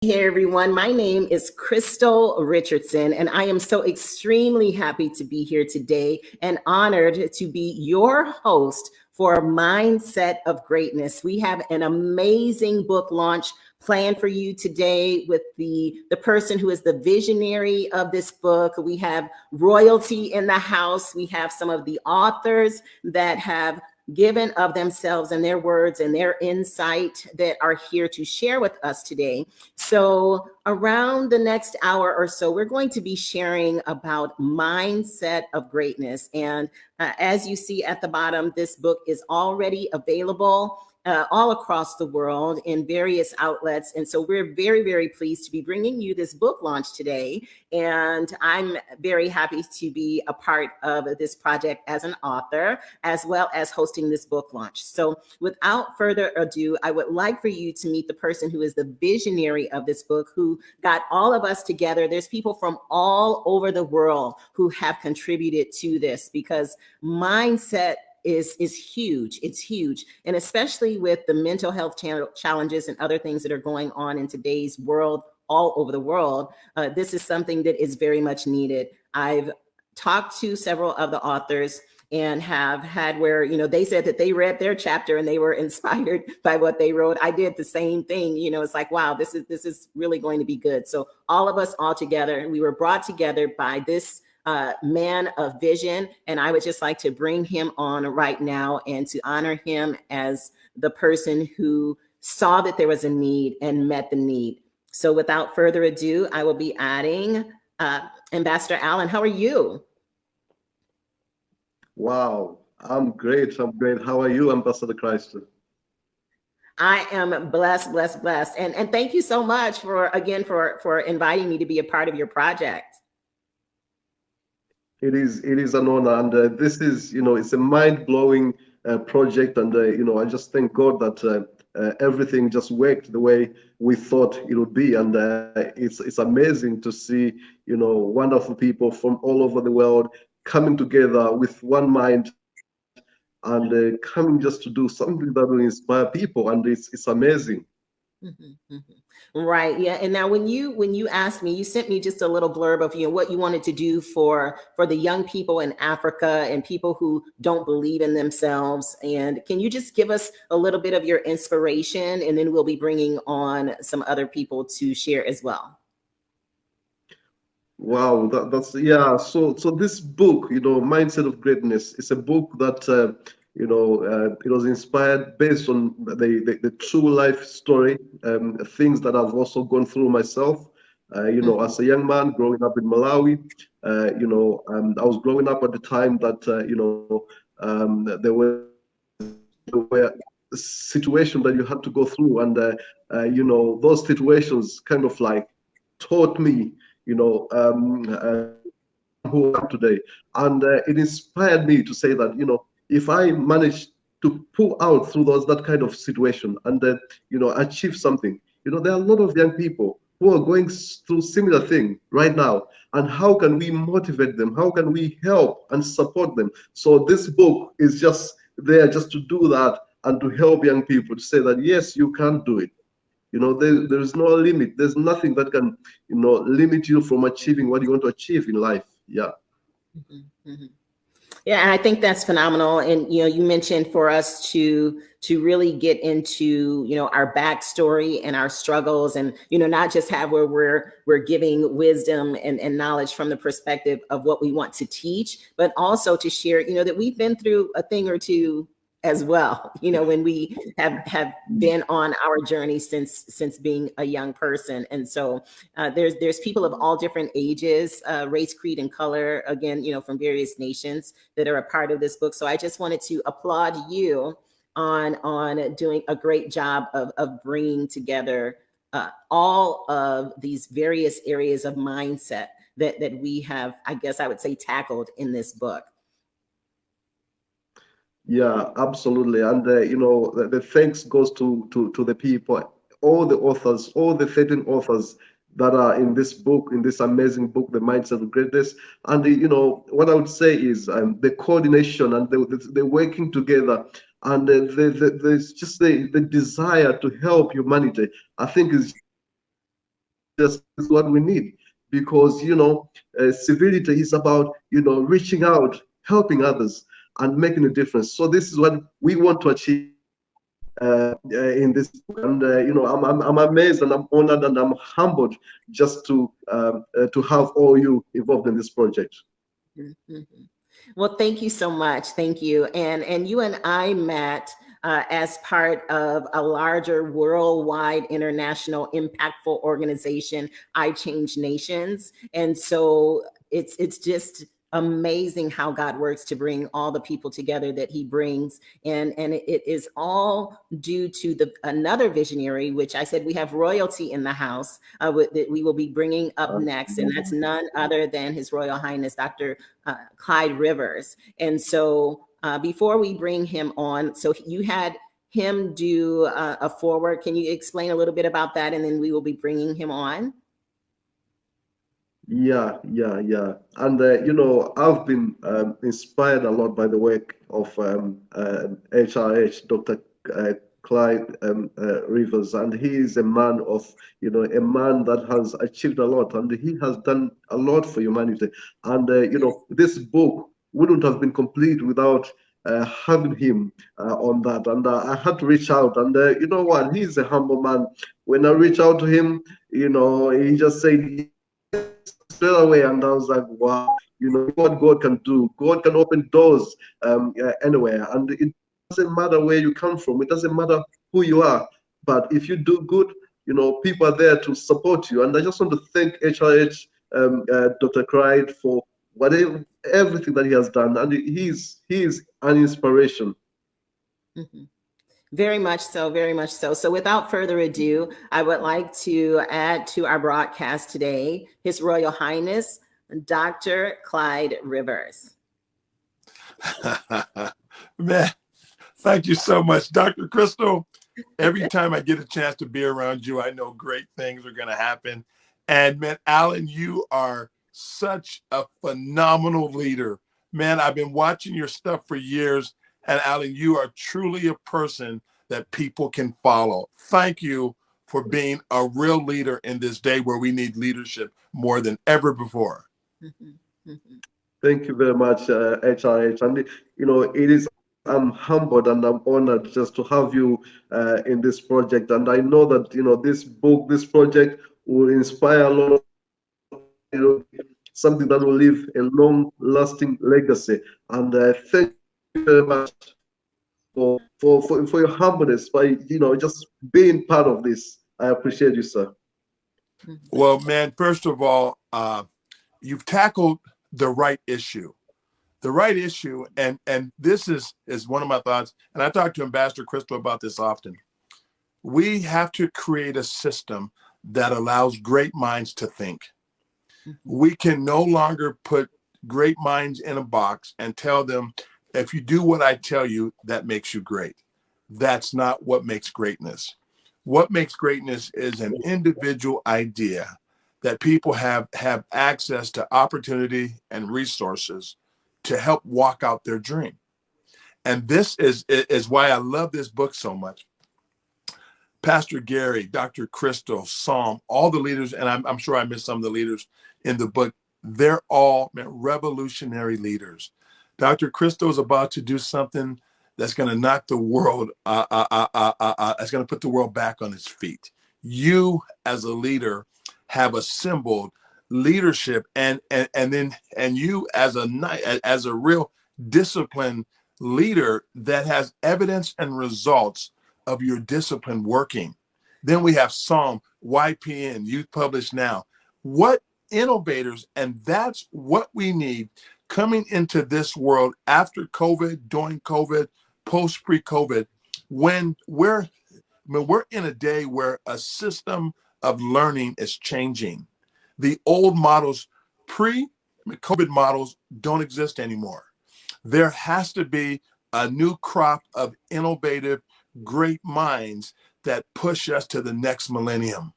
Hey everyone, my name is Crystal Richardson, and I am so extremely happy to be here today and honored to be your host for Mindset of Greatness. We have an amazing book launch planned for you today with the person who is the visionary of this book. We have royalty in the house. We have some of the authors that have given of themselves and their words and their insight that are here to share with us today. So around the next hour or so, we're going to be sharing about mindset of greatness. And as you see at the bottom, this book is already available all across the world in various outlets. And so we're very, very pleased to be bringing you this book launch today. And I'm very happy to be a part of this project as an author, as well as hosting this book launch. So without further ado, I would like for you to meet the person who is the visionary of this book, who got all of us together. There's people from all over the world who have contributed to this, because mindset is huge. It's huge. And especially with the mental health challenges and other things that are going on in today's world, all over the world, this is something that is very much needed. I've talked to several of the authors and have had where, they said that they read their chapter and they were inspired by what they wrote. I did the same thing. It's like, wow, this is really going to be good. So all of us all together, we were brought together by this man of vision. And I would just like to bring him on right now and to honor him as the person who saw that there was a need and met the need. So without further ado, I will be adding Ambassador Allen. How are you? Wow, I'm great. How are you, Ambassador Christ? I am blessed. And thank you so much for inviting me to be a part of your project. It is an honor, and this is, it's a mind-blowing project, and I just thank God that everything just worked the way we thought it would be, and it's amazing to see, wonderful people from all over the world coming together with one mind and coming just to do something that will inspire people, and it's amazing. Mm-hmm, mm-hmm. Right. Yeah. And now when you asked me, you sent me just a little blurb of, what you wanted to do for the young people in Africa and people who don't believe in themselves. And can you just give us a little bit of your inspiration, and then we'll be bringing on some other people to share as well. Wow, that's yeah. So this book, Mindset of Greatness, is a book that it was inspired based on the true life story, things that I've also gone through myself. As a young man growing up in Malawi, I was growing up at the time that there were situations that you had to go through, and those situations kind of like taught me, who I am today, and it inspired me to say that if I manage to pull out through that kind of situation and achieve something, there are a lot of young people who are going through similar thing right now, and how can we motivate them? How can we help and support them? So this book is just there just to do that and to help young people to say that yes, you can do it. There is no limit. There's nothing that can limit you from achieving what you want to achieve in life. Yeah. Mm-hmm, mm-hmm. Yeah, and I think that's phenomenal. And you mentioned for us to really get into our backstory and our struggles, and not just have where we're giving wisdom and knowledge from the perspective of what we want to teach, but also to share that we've been through a thing or two as well, when we have been on our journey since being a young person. And so there's people of all different ages, race, creed, and color, again, from various nations that are a part of this book. So I just wanted to applaud you on doing a great job of bringing together all of these various areas of mindset that we have, I guess I would say, tackled in this book. Yeah, absolutely. And the thanks goes to the people, all the authors, all the 13 authors that are in this book, in this amazing book, The Mindset of Greatness. And what I would say is the coordination and the working together, and there's just the desire to help humanity, I think is this is what we need, because civility is about reaching out, helping others, and making a difference. So this is what we want to achieve in this book. And I'm amazed and I'm honored and I'm humbled just to have all you involved in this project. Mm-hmm. Well, thank you so much. Thank you. And you and I met as part of a larger worldwide international impactful organization, I Change Nations. And so it's just amazing how God works to bring all the people together that he brings. And it is all due to another visionary, which I said we have royalty in the house that we will be bringing up next. And that's none other than His Royal Highness, Dr. Clyde Rivers. And so before we bring him on, so you had him do a foreword. Can you explain a little bit about that? And then we will be bringing him on. Yeah. And, I've been inspired a lot by the work of HRH, Dr. Clyde Rivers. And he is a man that has achieved a lot, and he has done a lot for humanity. And, this book wouldn't have been complete without having him on that. And I had to reach out. And you know what? He's a humble man. When I reached out to him, he just said, straight away, and I was like, wow, what God can do. God can open doors anywhere, and it doesn't matter where you come from. It doesn't matter who you are, but if you do good, people are there to support you. And I just want to thank HRH, Dr. Clyde, for everything that he has done, and he is an inspiration. Mm-hmm. Very much so, very much so. So without further ado, I would like to add to our broadcast today, His Royal Highness, Dr. Clyde Rivers. Man, thank you so much, Dr. Crystal. Every time I get a chance to be around you, I know great things are going to happen. And man, Alan, you are such a phenomenal leader. Man, I've been watching your stuff for years. And Alan, you are truly a person that people can follow. Thank you for being a real leader in this day where we need leadership more than ever before. Mm-hmm. Mm-hmm. Thank you very much, HRH. And, I'm humbled and I'm honored just to have you in this project. And I know that, this project will inspire a lot of, something that will leave a long-lasting legacy. And thank you very much for your humbleness, by just being part of this. I appreciate you, sir. Well, man, first of all, you've tackled the right issue. And this is one of my thoughts, and I talk to Ambassador Crystal about this often. We have to create a system that allows great minds to think. We can no longer put great minds in a box and tell them, if you do what I tell you, that makes you great. That's not what makes greatness. What makes greatness is an individual idea that people have access to opportunity and resources to help walk out their dream. And this is why I love this book so much. Pastor Gary, Dr. Crystal, Psalm, all the leaders, and I'm sure I missed some of the leaders in the book, they're all revolutionary leaders. Dr. Crystal is about to do something that's going to knock the world, it's going to put the world back on its feet. You, as a leader, have assembled leadership, and you as a real disciplined leader that has evidence and results of your discipline working. Then we have Psalm, YPN, Youth Publish Now. What innovators, and that's what we need coming into this world after COVID, during COVID, post pre-COVID, when we're in a day where a system of learning is changing. The old models, pre-COVID models, don't exist anymore. There has to be a new crop of innovative, great minds that push us to the next millennium.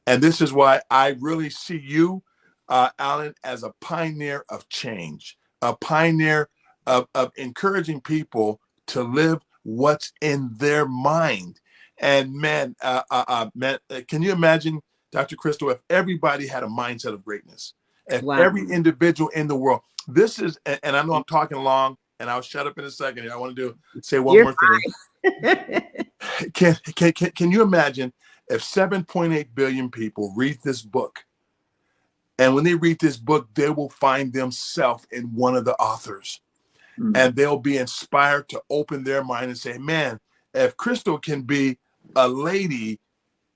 And this is why I really see you, Alan, as a pioneer of change, a pioneer of encouraging people to live what's in their mind. And man, can you imagine, Dr. Crystal, if everybody had a mindset of greatness, if Wow. every individual in the world, this is, and I know I'm talking long, and I'll shut up in a second. I want to say one You're more thing. Can you imagine if 7.8 billion people read this book, and when they read this book, they will find themselves in one of the authors, and they'll be inspired to open their mind and say, man, if Crystal can be a lady,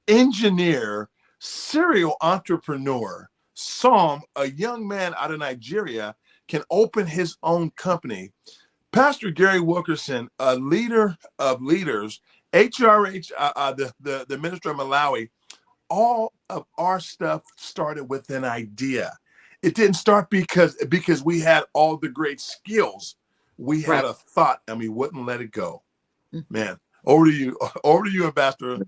engineer, serial entrepreneur, Psalm, a young man out of Nigeria, can open his own company. Pastor Gary Wilkerson, a leader of leaders, HRH, the minister of Malawi, all of our stuff started with an idea. It didn't start because we had all the great skills. We had a thought and we wouldn't let it go. Man, over to you, Ambassador.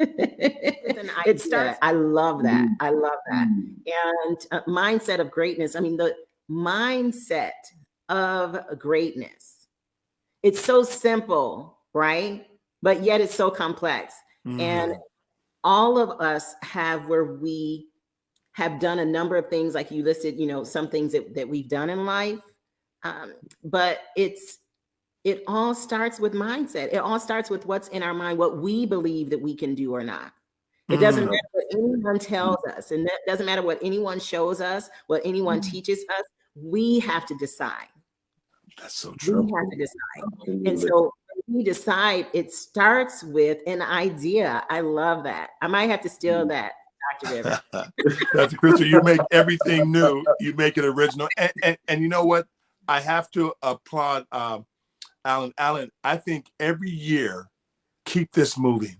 It starts. I love that. I love that. And mindset of greatness. I mean, the mindset of greatness. It's so simple, right? But yet it's so complex. And all of us have where we have done a number of things, like you listed, you know, some things that we've done in life. But it all starts with mindset. It all starts with what's in our mind, what we believe that we can do or not. It doesn't matter what anyone tells us, and that doesn't matter what anyone shows us, what anyone teaches us. We have to decide. That's so true. We have to decide. And so when we decide, it starts with an idea. I love that. I might have to steal that, Dr. Rivers. Dr. Crystal, you make everything new. You make it original. And you know what? I have to applaud Alan. Alan, I think every year, keep this moving.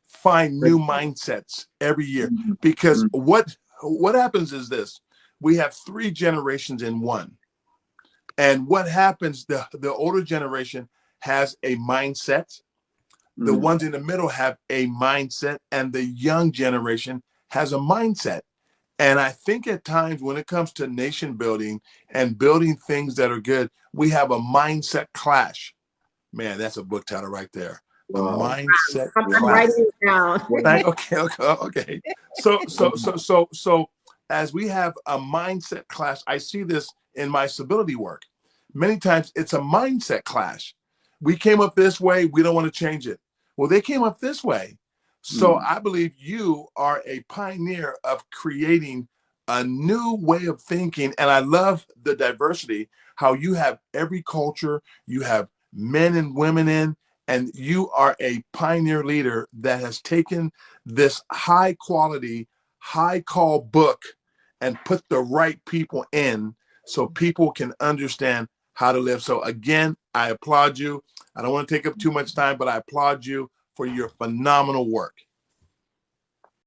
Find new mindsets every year. Because what happens is this. We have 3 generations in one. And what happens, the older generation has a mindset. The ones in the middle have a mindset. And the young generation has a mindset. And I think at times when it comes to nation building and building things that are good, we have a mindset clash. Man, that's a book title right there. Wow. A mindset I'm clash. writing it down. Okay. So as we have a mindset clash, I see this in my civility work. Many times it's a mindset clash. We came up this way. We don't want to change it. Well, they came up this way. So I believe you are a pioneer of creating a new way of thinking. And I love the diversity, how you have every culture, you have men and women in, and you are a pioneer leader that has taken this high quality, high call book and put the right people in so people can understand how to live. So again, I applaud you. I don't want to take up too much time, but I applaud you for your phenomenal work.